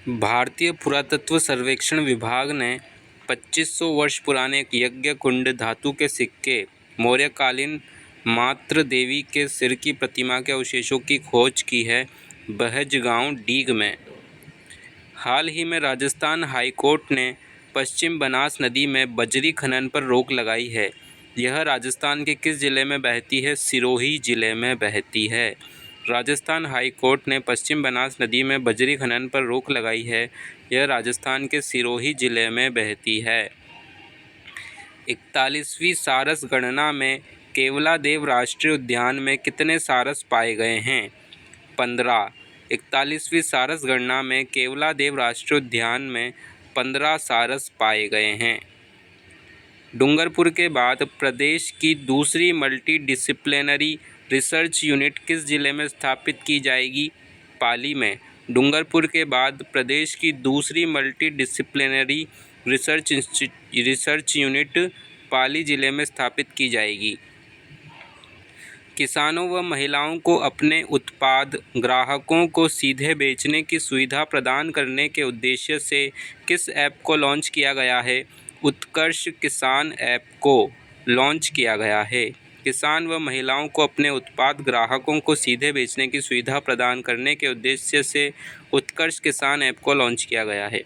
भारतीय पुरातत्व सर्वेक्षण विभाग ने 2500 वर्ष पुराने एक यज्ञ कुंड धातु के सिक्के, मौर्यकालीन मातृ देवी के सिर की प्रतिमा के अवशेषों की खोज की है, बहजगांव डीग में। हाल ही में राजस्थान हाईकोर्ट ने पश्चिम बनास नदी में बजरी खनन पर रोक लगाई है। यह राजस्थान के किस जिले में बहती है? सिरोही जिले में बहती है। राजस्थान हाई कोर्ट ने पश्चिम बनास नदी में बजरी खनन पर रोक लगाई है। यह राजस्थान के सिरोही जिले में बहती है। 41वीं सारस गणना में केवलादेव राष्ट्रीय उद्यान में कितने सारस पाए गए हैं? 15। 41वीं सारस गणना में केवलादेव राष्ट्रीय उद्यान में 15 सारस पाए गए हैं। डूंगरपुर के बाद प्रदेश की दूसरी मल्टी डिसिप्लिनरी रिसर्च यूनिट किस जिले में स्थापित की जाएगी? पाली में। डूंगरपुर के बाद प्रदेश की दूसरी मल्टी डिसिप्लिनरी रिसर्च यूनिट पाली जिले में स्थापित की जाएगी। किसानों व महिलाओं को अपने उत्पाद ग्राहकों को सीधे बेचने की सुविधा प्रदान करने के उद्देश्य से किस ऐप को लॉन्च किया गया है? उत्कर्ष किसान ऐप को लॉन्च किया गया है। किसान व महिलाओं को अपने उत्पाद ग्राहकों को सीधे बेचने की सुविधा प्रदान करने के उद्देश्य से उत्कर्ष किसान ऐप को लॉन्च किया गया है।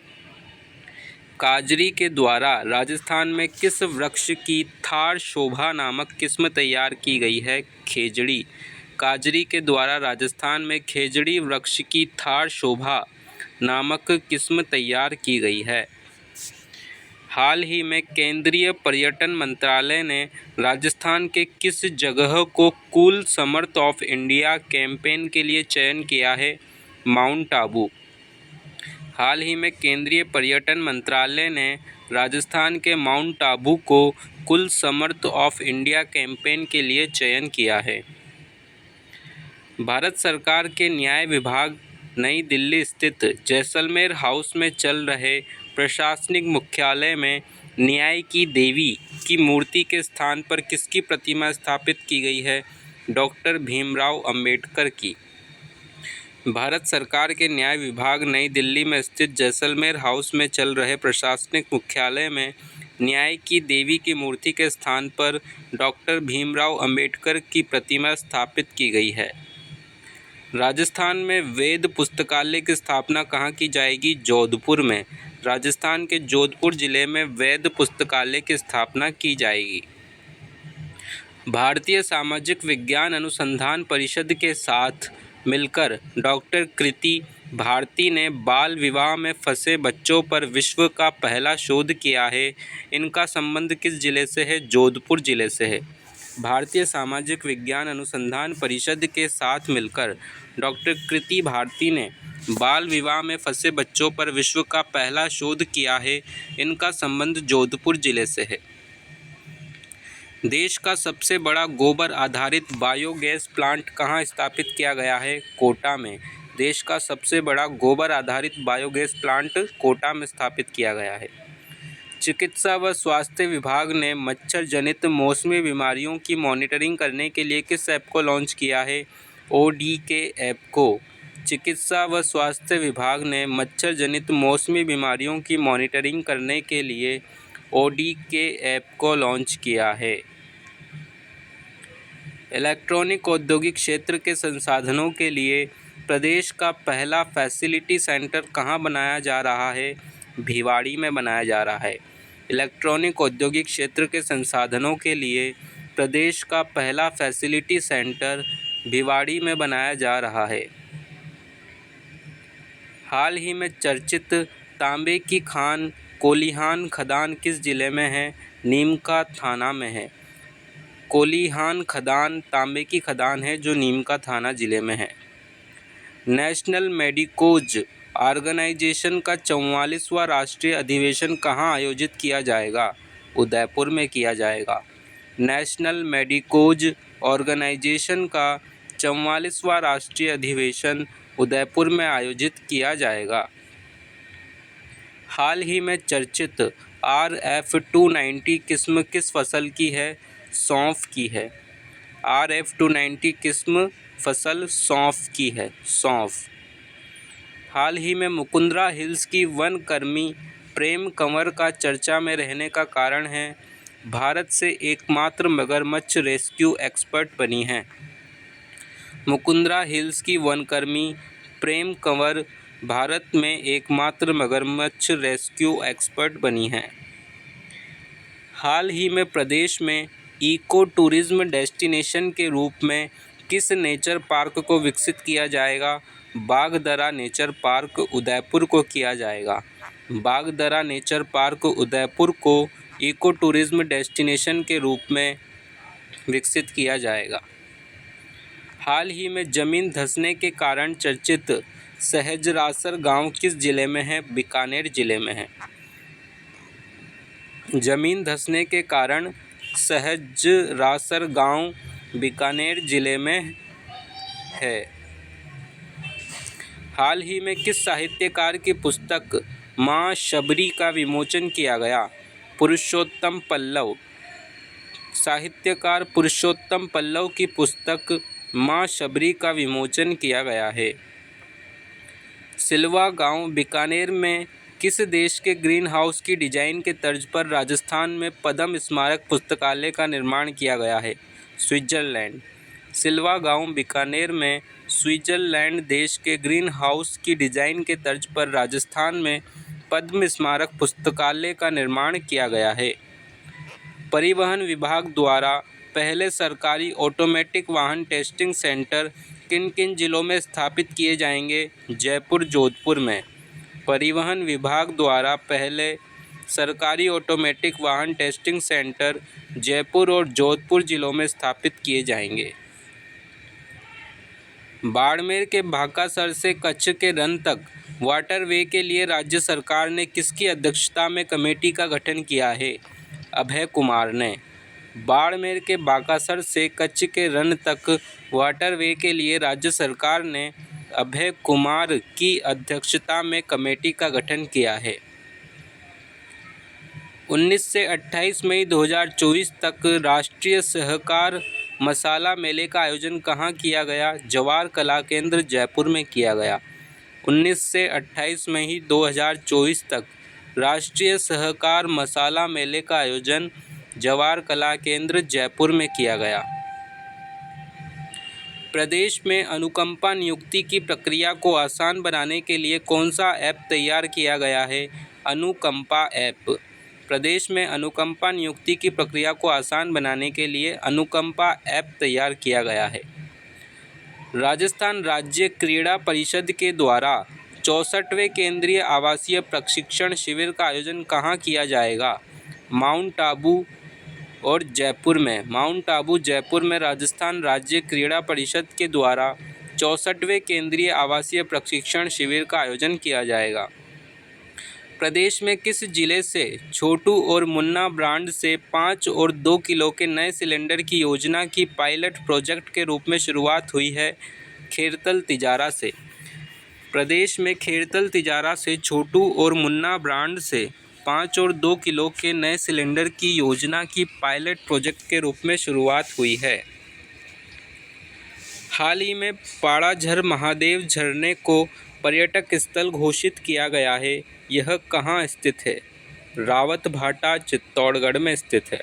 काजरी के द्वारा राजस्थान में किस वृक्ष की थार शोभा नामक किस्म तैयार की गई है? खेजड़ी। काजरी के द्वारा राजस्थान में खेजड़ी वृक्ष की थार शोभा नामक किस्म तैयार की गई है। हाल ही में केंद्रीय पर्यटन मंत्रालय ने राजस्थान के किस जगह को cool Samarth of India campaign के लिए चयन किया है? माउंट आबू। हाल ही में केंद्रीय पर्यटन मंत्रालय ने राजस्थान के माउंट आबू को कुल समर्थ ऑफ इंडिया कैंपेन के लिए चयन किया है। भारत सरकार के न्याय विभाग नई दिल्ली स्थित जैसलमेर हाउस में चल रहे प्रशासनिक मुख्यालय में न्याय की देवी की मूर्ति के स्थान पर किसकी प्रतिमा स्थापित की गई है? डॉक्टर भीमराव अंबेडकर की। भारत सरकार के न्याय विभाग नई दिल्ली में स्थित जैसलमेर हाउस में चल रहे प्रशासनिक मुख्यालय में न्याय की देवी की मूर्ति के स्थान पर डॉक्टर भीमराव अंबेडकर की प्रतिमा स्थापित की गई है। राजस्थान में वेद पुस्तकालय की स्थापना कहाँ की जाएगी? जोधपुर में। राजस्थान के जोधपुर जिले में वेद पुस्तकालय की स्थापना की जाएगी। भारतीय सामाजिक विज्ञान अनुसंधान परिषद के साथ मिलकर डॉक्टर कृति भारती ने बाल विवाह में फंसे बच्चों पर विश्व का पहला शोध किया है। इनका संबंध किस जिले से है? जोधपुर जिले से है। भारतीय सामाजिक विज्ञान अनुसंधान परिषद के साथ मिलकर डॉक्टर कृति भारती ने बाल विवाह में फंसे बच्चों पर विश्व का पहला शोध किया है। इनका संबंध जोधपुर जिले से है। देश का सबसे बड़ा गोबर आधारित बायोगैस प्लांट कहाँ स्थापित किया गया है? कोटा में। देश का सबसे बड़ा गोबर आधारित बायोगैस प्लांट कोटा में स्थापित किया गया है। चिकित्सा व स्वास्थ्य विभाग ने मच्छर जनित मौसमी बीमारियों की मॉनिटरिंग करने के लिए किस ऐप को लॉन्च किया है? ODK ऐप को। चिकित्सा व स्वास्थ्य विभाग ने मच्छर जनित मौसमी बीमारियों की मॉनिटरिंग करने के लिए ODK ऐप को लॉन्च किया है। इलेक्ट्रॉनिक औद्योगिक क्षेत्र के संसाधनों के लिए प्रदेश का पहला फैसिलिटी सेंटर कहाँ बनाया जा रहा है? भिवाड़ी में बनाया जा रहा है। इलेक्ट्रॉनिक औद्योगिक क्षेत्र के संसाधनों के लिए प्रदेश का पहला फैसिलिटी सेंटर भिवाड़ी में बनाया जा रहा है। हाल ही में चर्चित तांबे की खान कोलिहान खदान किस जिले में है? नीमका थाना में है। कोलिहान खदान तांबे की खदान है जो नीमका थाना जिले में है। नेशनल मेडिकोज ऑर्गेनाइजेशन का 44वां राष्ट्रीय अधिवेशन कहाँ आयोजित किया जाएगा? उदयपुर में किया जाएगा। नेशनल मेडिकोज ऑर्गेनाइजेशन का 44वां राष्ट्रीय अधिवेशन उदयपुर में आयोजित किया जाएगा। हाल ही में चर्चित RF-290 किस्म किस फसल की है? सौंफ की है। RF-290 किस्म फसल सौंफ की है। सौंफ। हाल ही में मुकुंदरा हिल्स की वन कर्मी प्रेम कंवर का चर्चा में रहने का कारण है। भारत से एकमात्र मगरमच्छ रेस्क्यू एक्सपर्ट बनी हैं। मुकुंदरा हिल्स की वनकर्मी प्रेम कंवर भारत में एकमात्र मगरमच्छ रेस्क्यू एक्सपर्ट बनी हैं। हाल ही में प्रदेश में इको टूरिज्म डेस्टिनेशन के रूप में किस नेचर पार्क को विकसित किया जाएगा? बागदरा नेचर पार्क उदयपुर को किया जाएगा। बागदरा नेचर पार्क उदयपुर को इको टूरिज्म डेस्टिनेशन के रूप में विकसित किया जाएगा। हाल ही में जमीन धंसने के कारण चर्चित सहजरासर गांव किस जिले में है? बीकानेर जिले में है। जमीन धंसने के कारण सहजरासर गांव बीकानेर जिले में है। हाल ही में किस साहित्यकार की पुस्तक माँ शबरी का विमोचन किया गया? पुरुषोत्तम पल्लव। साहित्यकार पुरुषोत्तम पल्लव की पुस्तक माँ शबरी का विमोचन किया गया है। सिलवा गांव बीकानेर में किस देश के ग्रीन हाउस की डिजाइन के तर्ज पर राजस्थान में पद्म स्मारक पुस्तकालय का निर्माण किया गया है? स्विट्जरलैंड। सिलवा गांव बीकानेर में स्विट्जरलैंड देश के ग्रीन हाउस की डिजाइन के तर्ज पर राजस्थान में पद्म स्मारक पुस्तकालय का निर्माण किया गया है। परिवहन विभाग द्वारा पहले सरकारी ऑटोमेटिक वाहन टेस्टिंग सेंटर किन किन जिलों में स्थापित किए जाएंगे? जयपुर, जोधपुर में। परिवहन विभाग द्वारा पहले सरकारी ऑटोमेटिक वाहन टेस्टिंग सेंटर जयपुर और जोधपुर जिलों में स्थापित किए जाएंगे। बाड़मेर के भाकासर से कच्छ के रन तक वाटरवे के लिए राज्य सरकार ने किसकी अध्यक्षता में कमेटी का गठन किया है? अभय कुमार ने। बाड़मेर के भाकासर से कच्छ के रन तक वाटरवे के लिए राज्य सरकार ने अभय कुमार की अध्यक्षता में कमेटी का गठन किया है। 19 से 28 मई 2024 तक राष्ट्रीय सहकार मसाला मेले का आयोजन कहाँ किया गया? जवाहर कला केंद्र, जयपुर में किया गया। 19 से 28 मई 2024 तक राष्ट्रीय सहकार मसाला मेले का आयोजन जवाहर कला केंद्र, जयपुर में किया गया। प्रदेश में अनुकंपा नियुक्ति की प्रक्रिया को आसान बनाने के लिए कौन सा ऐप तैयार किया गया है? अनुकंपा ऐप। प्रदेश में अनुकंपा नियुक्ति की प्रक्रिया को आसान बनाने के लिए अनुकंपा ऐप तैयार किया गया है। राजस्थान राज्य क्रीड़ा परिषद के द्वारा 64वें केंद्रीय आवासीय प्रशिक्षण शिविर का आयोजन कहाँ किया जाएगा? माउंट आबू और जयपुर में। माउंट आबू, जयपुर में राजस्थान राज्य क्रीड़ा परिषद के द्वारा 64वें केंद्रीय आवासीय प्रशिक्षण शिविर का आयोजन किया जाएगा। प्रदेश में किस जिले से छोटू और मुन्ना ब्रांड से 5 और 2 किलो के नए सिलेंडर की योजना की पायलट प्रोजेक्ट के रूप में शुरुआत हुई है? खेरतल तिजारा से। प्रदेश में खेरतल तिजारा से छोटू और मुन्ना ब्रांड से 5 और 2 किलो के नए सिलेंडर की योजना की पायलट प्रोजेक्ट के रूप में शुरुआत हुई है। हाल ही में पाड़ाझर महादेव झरने को पर्यटक स्थल घोषित किया गया है। यह कहाँ स्थित है? रावतभाटा, चित्तौड़गढ़ में स्थित है।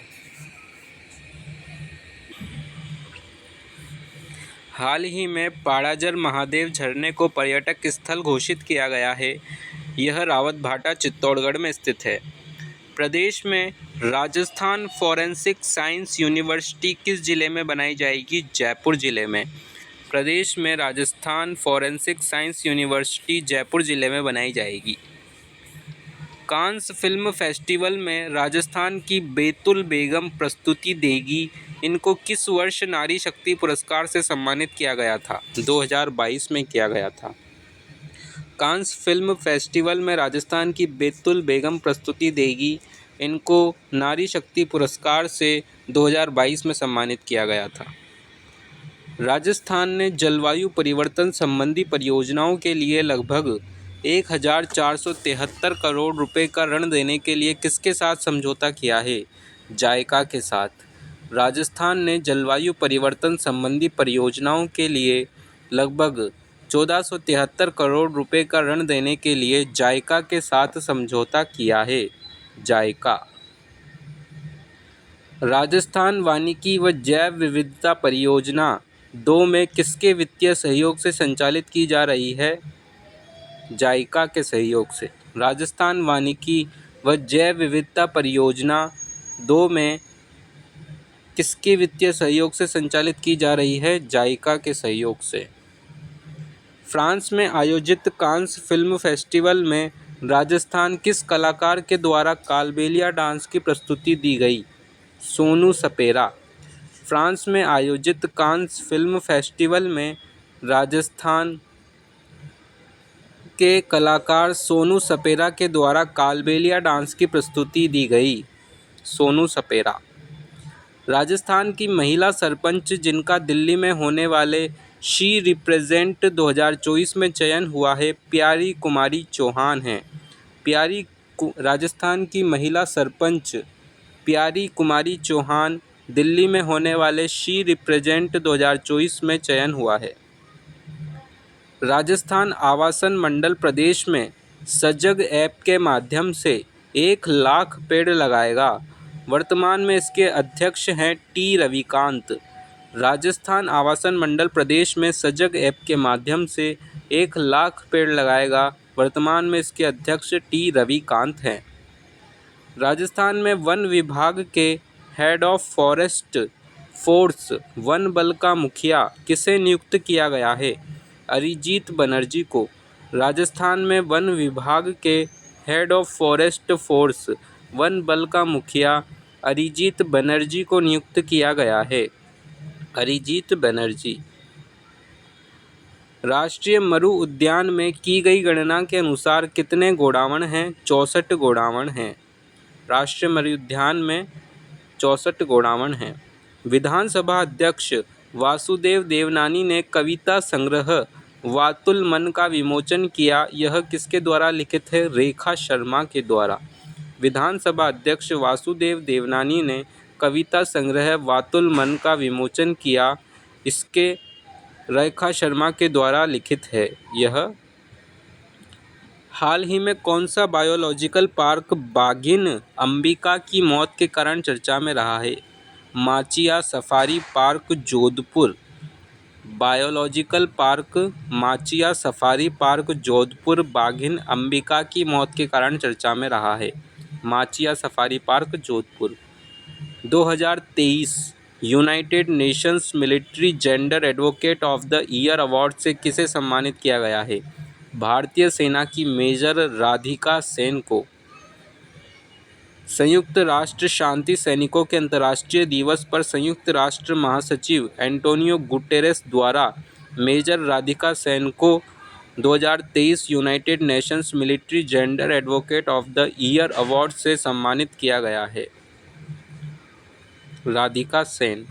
हाल ही में पाड़ाझर महादेव झरने को पर्यटक स्थल घोषित किया गया है। यह रावतभाटा, चित्तौड़गढ़ में स्थित है। प्रदेश में राजस्थान फॉरेंसिक साइंस यूनिवर्सिटी किस जिले में बनाई जाएगी? जयपुर जिले में। प्रदेश में Rajasthan forensic science university Jaipur जिले में बनाई जाएगी। कांस फिल्म फेस्टिवल में राजस्थान की बेतुल बेगम प्रस्तुति देगी। इनको किस वर्ष नारी शक्ति पुरस्कार से सम्मानित किया गया था? 2022 में किया गया था। कांस फिल्म फेस्टिवल में राजस्थान की बेतुल बेगम प्रस्तुति देगी। इनको नारी शक्ति पुरस्कार से 2022 में सम्मानित किया गया था। राजस्थान ने जलवायु परिवर्तन संबंधी परियोजनाओं के लिए लगभग 1473 करोड़ रुपए का ऋण देने के लिए किसके साथ समझौता किया है? जायका के साथ। राजस्थान ने जलवायु परिवर्तन संबंधी परियोजनाओं के लिए लगभग 1473 करोड़ रुपए का ऋण देने के लिए जायका के साथ समझौता किया है। जायका। राजस्थान वानिकी व जैव विविधता परियोजना 2 में किसके वित्तीय सहयोग से संचालित की जा रही है? जायका के सहयोग से। राजस्थान वानिकी व जैव विविधता परियोजना 2 में किसके वित्तीय सहयोग से संचालित की जा रही है? जायका के सहयोग से। फ्रांस में आयोजित कांस फिल्म फेस्टिवल में राजस्थान किस कलाकार के द्वारा कालबेलिया डांस की प्रस्तुति दी गई? सोनू सपेरा। फ्रांस में आयोजित कांस फिल्म फेस्टिवल में राजस्थान के कलाकार सोनू सपेरा के द्वारा कालबेलिया डांस की प्रस्तुति दी गई। सोनू सपेरा। राजस्थान की महिला सरपंच जिनका दिल्ली में होने वाले शी रिप्रेजेंट 2024 में चयन हुआ है, प्यारी कुमारी चौहान हैं। राजस्थान की महिला सरपंच प्यारी कुमारी चौहान दिल्ली में होने वाले शी रिप्रेजेंट 2024 में चयन हुआ है। राजस्थान आवासन मंडल प्रदेश में सजग ऐप के माध्यम से 1 लाख पेड़ लगाएगा। वर्तमान में इसके अध्यक्ष हैं टी रविकांत। राजस्थान आवासन मंडल प्रदेश में सजग ऐप के माध्यम से 1 लाख पेड़ लगाएगा। वर्तमान में इसके अध्यक्ष टी रविकांत हैं। राजस्थान में वन विभाग के head of forest force one बल का मुखिया किसे नियुक्त किया गया है? अरिजीत बनर्जी को। राजस्थान में वन विभाग के head of forest force one बल का मुखिया अरिजीत बनर्जी को नियुक्त किया गया है। अरिजीत बनर्जी। राष्ट्रीय मरु उद्यान में की गई गणना के अनुसार कितने गोडावण हैं? 64 गोडावण हैं। राष्ट्रीय मरु उद्यान में 64 गोडावण हैं। विधानसभा अध्यक्ष वासुदेव देवनानी ने कविता संग्रह वातुल मन का विमोचन किया। यह किसके द्वारा लिखित है? रेखा शर्मा के द्वारा। विधानसभा अध्यक्ष वासुदेव देवनानी ने कविता संग्रह वातुल मन का विमोचन किया। इसके रेखा शर्मा के द्वारा लिखित है यह। हाल ही में कौन सा बायोलॉजिकल पार्क बाघिन अंबिका की मौत के कारण चर्चा में रहा है? Machia safari park Jodhpur. Biological park Machia safari park Jodhpur बाघिन अंबिका की मौत के कारण चर्चा में रहा है। Machia safari park Jodhpur. 2023 United Nations military gender advocate of the year award से किसे सम्मानित किया गया है? भारतीय सेना की मेजर राधिका सेन को। संयुक्त राष्ट्र शांति सैनिकों के अंतर्राष्ट्रीय दिवस पर संयुक्त राष्ट्र महासचिव एंटोनियो गुटेरेस द्वारा मेजर राधिका सेन को 2023 United Nations military gender advocate of the year award से सम्मानित किया गया है। राधिका सेन।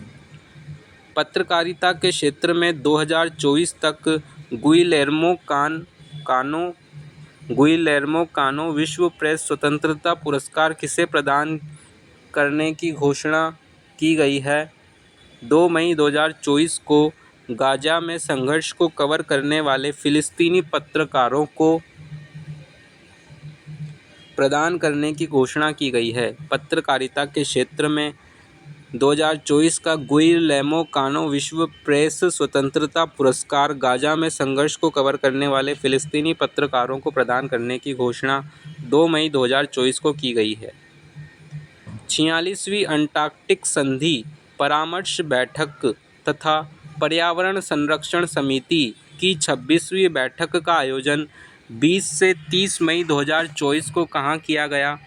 पत्रकारिता के क्षेत्र में 2024 तक गुइलेर्मो कानो विश्व प्रेस स्वतंत्रता पुरस्कार किसे प्रदान करने की घोषणा की गई है? 2 मई 2024 को गाजा में संघर्ष को कवर करने वाले फिलिस्तीनी पत्रकारों को प्रदान करने की घोषणा की गई है। पत्रकारिता के क्षेत्र में 2024 का गुइलेर्मो कानो विश्व प्रेस स्वतंत्रता पुरस्कार गाजा में संघर्ष को कवर करने वाले फिलिस्तीनी पत्रकारों को प्रदान करने की घोषणा 2 मई 2024 को की गई है। 46वीं अंटार्कटिक संधि परामर्श बैठक तथा पर्यावरण संरक्षण समिति की 26वीं बैठक का आयोजन 20 से 30 मई 2024 को कहाँ किया गया?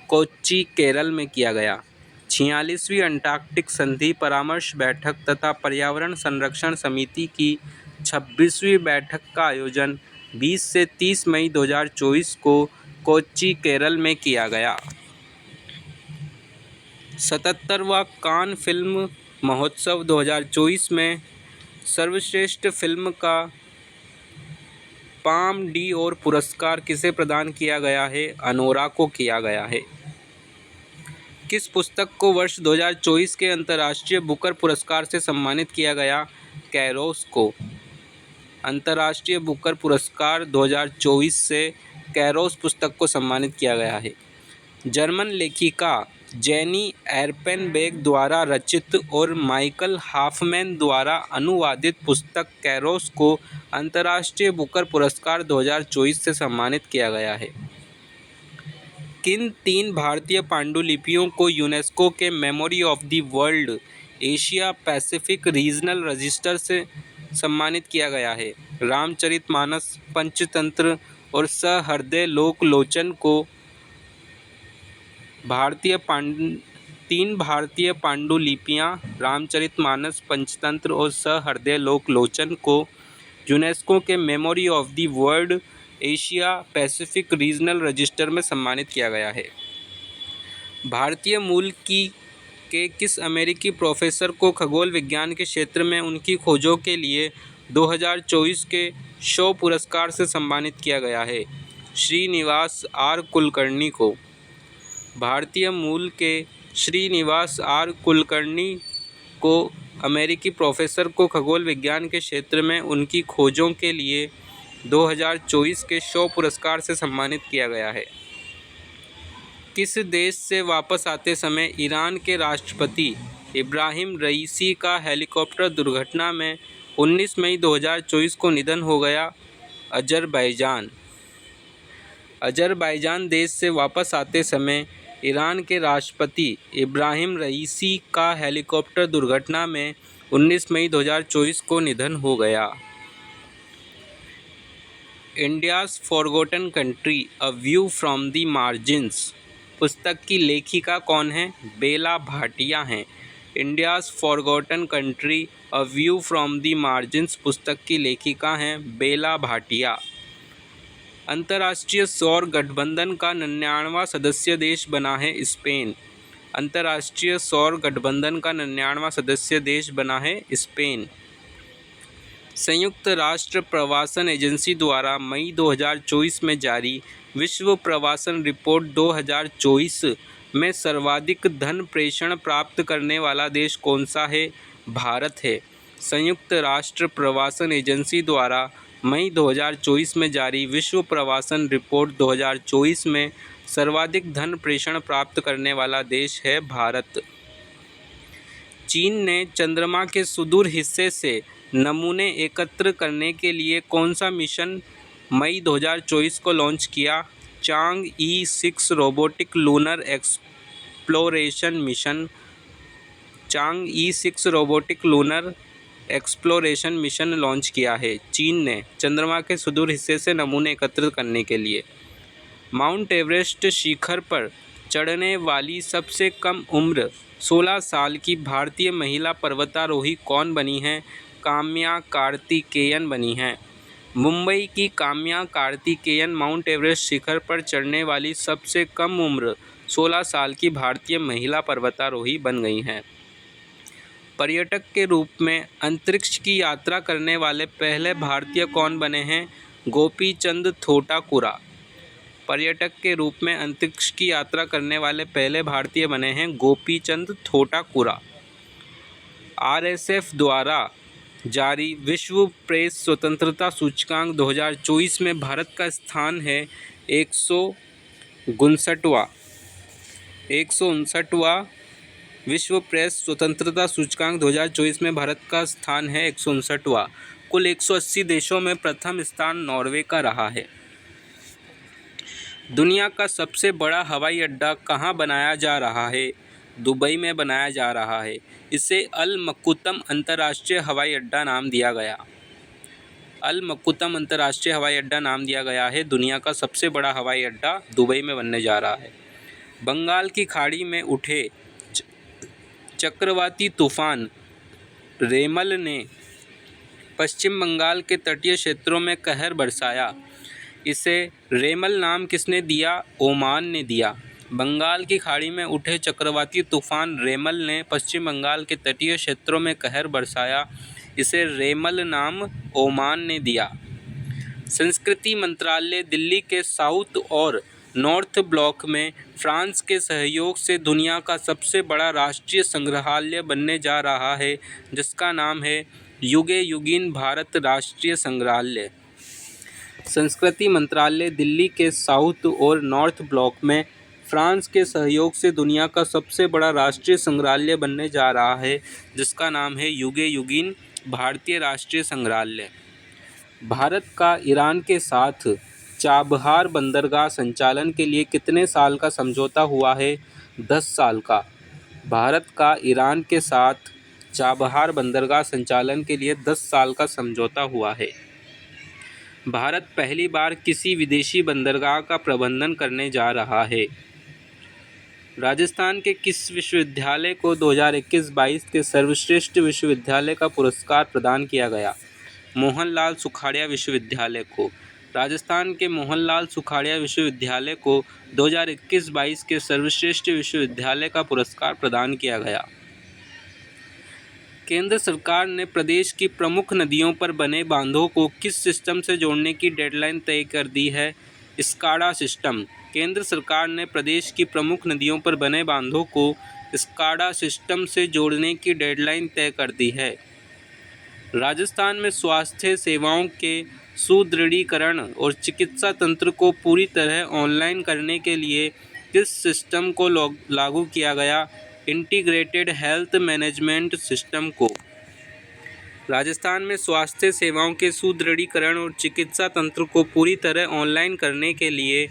कोच्चि, केरल में किया गया। 46वीं अंटार्कटिक संधि परामर्श बैठक तथा पर्यावरण संरक्षण समिति की 26वीं बैठक का आयोजन 20 से 30 मई 2024 को कोच्चि, केरल में किया गया। 77वां कान फिल्म महोत्सव 2024 में सर्वश्रेष्ठ फिल्म का पाम डी'ओर पुरस्कार किसे प्रदान किया गया है? अनोरा को किया गया है। किस पुस्तक को वर्ष 2024 के अंतर्राष्ट्रीय बुकर पुरस्कार से सम्मानित किया गया? कैरोस को। अंतर्राष्ट्रीय बुकर पुरस्कार 2024 से कैरोस पुस्तक को सम्मानित किया गया है। जर्मन लेखिका जेनी एर्पेनबेक द्वारा रचित और माइकल हाफमैन द्वारा अनुवादित पुस्तक कैरोस को अंतर्राष्ट्रीय बुकर पुरस्कार 2024 से सम्मानित किया गया है। किन 3 भारतीय पांडुलिपियों को यूनेस्को के memory of the world Asia Pacific regional register से सम्मानित किया गया है? रामचरितमानस, पंचतंत्र और सहृदय लोकलोचन को 3 भारतीय पांडुलिपियाँ रामचरितमानस, पंचतंत्र और सहृदय लोकलोचन को यूनेस्को के memory of the world Asia Pacific regional register में सम्मानित किया गया है। भारतीय मूल के किस अमेरिकी प्रोफेसर को खगोल विज्ञान के क्षेत्र में उनकी खोजों के लिए 2024 के शो पुरस्कार से सम्मानित किया गया है? श्रीनिवास आर कुलकर्णी को। भारतीय मूल के श्रीनिवास आर कुलकर्णी को अमेरिकी प्रोफेसर को खगोल विज्ञान के क्षेत्र में उनकी खोजों के लिए 2024 के शो पुरस्कार से सम्मानित किया गया है। किस देश से वापस आते समय ईरान के राष्ट्रपति इब्राहिम रईसी का हेलीकॉप्टर दुर्घटना में 19 मई 2024 को निधन हो गया? अजरबैजान। अजरबैजान देश से वापस आते समय ईरान के राष्ट्रपति इब्राहिम रईसी का हेलीकॉप्टर दुर्घटना में 19 मई 2024 को निधन हो गया। India's forgotten country a view from the margins पुस्तक की लेखिका कौन है? बेला भाटिया हैं। India's forgotten country a view from the margins पुस्तक की लेखिका हैं बेला भाटिया। अंतर्राष्ट्रीय सौर गठबंधन का 99वां सदस्य देश बना है स्पेन। अंतर्राष्ट्रीय सौर गठबंधन का 99वां सदस्य देश बना है स्पेन। संयुक्त राष्ट्र प्रवासन एजेंसी द्वारा मई 2024 में जारी विश्व प्रवासन रिपोर्ट 2024 में सर्वाधिक धन प्रेषण प्राप्त करने वाला देश कौन सा है? भारत है। संयुक्त राष्ट्र प्रवासन एजेंसी द्वारा मई 2024 में जारी विश्व प्रवासन रिपोर्ट 2024 में सर्वाधिक धन प्रेषण प्राप्त करने वाला देश है भारत। चीन ने चंद्रमा के सुदूर हिस्से से नमूने एकत्र करने के लिए कौन सा मिशन मई 2024 को लॉन्च किया? Chang'e 6 robotic lunar exploration mission. Chang'e 6 robotic lunar exploration mission launch किया है चीन ने चंद्रमा के सुदूर हिस्से से नमूने एकत्रित करने के लिए। माउंट एवरेस्ट शिखर पर चढ़ने वाली सबसे कम उम्र 16 साल की भारतीय महिला पर्वतारोही कौन बनी हैं? काम्या कार्तिकेयन बनी हैं। मुंबई की काम्या कार्तिकेयन माउंट एवरेस्ट शिखर पर चढ़ने वाली सबसे कम उम्र 16 साल की भारतीय महिला पर्वतारोही बन गई हैं। पर्यटक के रूप में अंतरिक्ष की यात्रा करने वाले पहले भारतीय कौन बने हैं? गोपीचंद थोटाकुरा। पर्यटक के रूप में अंतरिक्ष की यात्रा करने वाले पहले भारतीय बने हैं गोपीचंद थोटाकुरा। RSF द्वारा जारी विश्व प्रेस स्वतंत्रता सूचकांक 2024 में भारत का स्थान है 159वां। विश्व प्रेस स्वतंत्रता सूचकांक 2024 में भारत का स्थान है 159वां। कुल 180 देशों में प्रथम स्थान नॉर्वे का रहा है। दुनिया का सबसे बड़ा हवाई अड्डा कहाँ बनाया जा रहा है? दुबई में बनाया जा रहा है। इसे अल मकुतम अंतर्राष्ट्रीय हवाई अड्डा नाम दिया गया। अल मकुतम अंतर्राष्ट्रीय हवाई अड्डा नाम दिया गया है। दुनिया का सबसे बड़ा हवाई अड्डा दुबई में बनने जा रहा है। बंगाल की खाड़ी में उठे चक्रवाती तूफान रेमल ने पश्चिम बंगाल के तटीय क्षेत्रों में कहर बरसाया। इसे रेमल नाम किसने दिया? ओमान ने दिया। बंगाल की खाड़ी में उठे चक्रवाती तूफान रेमल ने पश्चिम बंगाल के तटीय क्षेत्रों में कहर बरसाया। इसे रेमल नाम ओमान ने दिया। संस्कृति मंत्रालय दिल्ली के साउथ और नॉर्थ ब्लॉक में फ्रांस के सहयोग से दुनिया का सबसे बड़ा राष्ट्रीय संग्रहालय बनने जा रहा है, जिसका नाम है युगे युगीन भारत राष्ट्रीय संग्रहालय। संस्कृति मंत्रालय दिल्ली के साउथ और नॉर्थ ब्लॉक में फ्रांस के सहयोग से दुनिया का सबसे बड़ा राष्ट्रीय संग्रहालय बनने जा रहा है, जिसका नाम है युगे युगीन भारतीय राष्ट्रीय संग्रहालय। भारत का ईरान के साथ चाबहार बंदरगाह संचालन के लिए कितने साल का समझौता हुआ है? 10 साल का। भारत का ईरान के साथ चाबहार बंदरगाह संचालन के लिए 10 साल का समझौता हुआ है। भारत पहली बार किसी विदेशी बंदरगाह का प्रबंधन करने जा रहा है। राजस्थान के किस विश्वविद्यालय को 2021-22 के सर्वश्रेष्ठ विश्वविद्यालय का पुरस्कार प्रदान किया गया? मोहनलाल सुखाड़िया विश्वविद्यालय को। राजस्थान के मोहनलाल सुखाड़िया विश्वविद्यालय को 2021-22 के सर्वश्रेष्ठ विश्वविद्यालय का पुरस्कार प्रदान किया गया। केंद्र सरकार ने प्रदेश की प्रमुख नदियों पर बने बांधों को किस सिस्टम से जोड़ने की डेडलाइन तय कर दी है? SCADA system. केंद्र सरकार ने प्रदेश की प्रमुख नदियों पर बने बांधों को स्काडा सिस्टम से जोड़ने की डेडलाइन तय कर दी है। राजस्थान में स्वास्थ्य सेवाओं के सुदृढ़ीकरण और चिकित्सा तंत्र को पूरी तरह ऑनलाइन करने के लिए किस सिस्टम को लागू किया गया? इंटीग्रेटेड हेल्थ मैनेजमेंट सिस्टम को। राजस्थान में स्वास्थ्य सेवाओं के सुदृढ़ीकरण और चिकित्सा तंत्र को पूरी तरह ऑनलाइन करने के लिए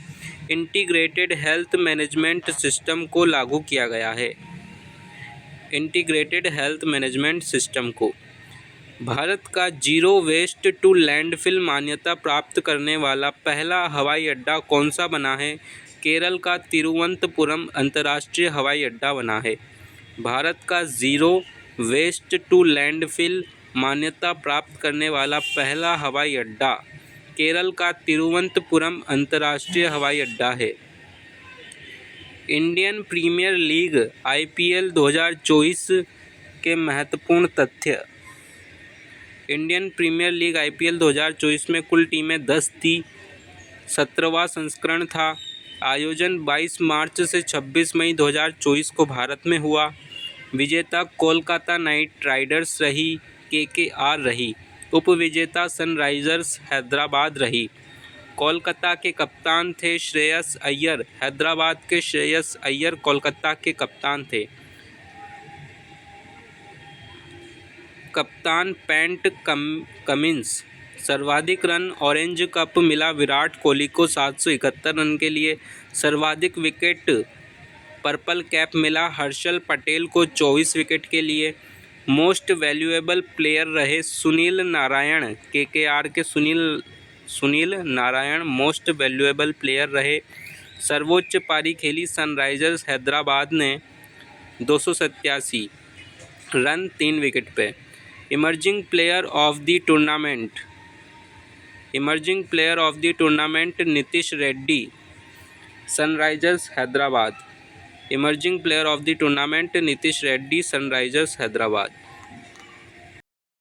इंटीग्रेटेड हेल्थ मैनेजमेंट सिस्टम को लागू किया गया है। इंटीग्रेटेड हेल्थ मैनेजमेंट सिस्टम को। भारत का जीरो वेस्ट टू लैंडफिल मान्यता प्राप्त करने वाला पहला हवाई अड्डा कौन सा बना है? केरल का तिरुवनंतपुरम अंतर्राष्ट्रीय हवाई अड्डा बना है। भारत का जीरो वेस्ट टू लैंडफिल मान्यता प्राप्त करने वाला पहला हवाई अड्डा केरल का तिरुवनंतपुरम अंतर्राष्ट्रीय हवाई अड्डा है। इंडियन प्रीमियर लीग IPL 2024 के महत्वपूर्ण तथ्य। इंडियन प्रीमियर लीग IPL 2024 में कुल टीमें 10 थी। 17वां संस्करण था। आयोजन 22 मार्च से 26 मई 2024 को भारत में हुआ। विजेता कोलकाता नाइट राइडर्स रही, KKR रही। उपविजेता सनराइजर्स हैदराबाद रही। कोलकाता के कप्तान थे श्रेयस अय्यर। हैदराबाद के श्रेयस अय्यर कोलकाता के कप्तान थे। कप्तान पैट कमिंस। सर्वाधिक रन ऑरेंज कप मिला विराट कोहली को 771 रन के लिए। सर्वाधिक विकेट पर्पल कैप मिला हर्षल पटेल को 24 विकेट के लिए। मोस्ट वैल्यूएबल प्लेयर रहे सुनील नारायण। KKR के Sunil Narayan most valuable player रहे। सर्वोच्च पारी खेली सनराइजर्स हैदराबाद ने 287 रन 3 विकेट पे। Emerging player of the tournament. Emerging player of the tournament Nitish Reddy, Sunrisers Hyderabad. Emerging player of the tournament Nitish Reddy, Sunrisers Hyderabad.